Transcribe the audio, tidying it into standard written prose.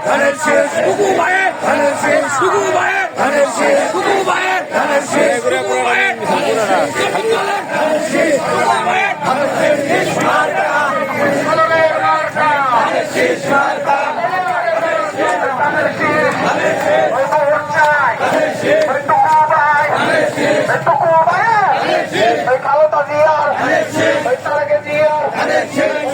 ধানের শেষ শুধু ভাইয়ের ধানের শেষ শুধু ভাইয়ের ধানের শেষ শুধু ভাইয়ের ধানের শেষ শুধু ভাইয়ের ধানের শেষ শুধু ভাইয়ের ধানের শেষ মার্কা ধানের শেষ মার্কা ধানের শেষ ধানের শেষ ধানের শেষ ধানের শেষ ধানের শেষ খালেদা জিয়া ধানের শেষ তারেক জিয়া ধানের শেষ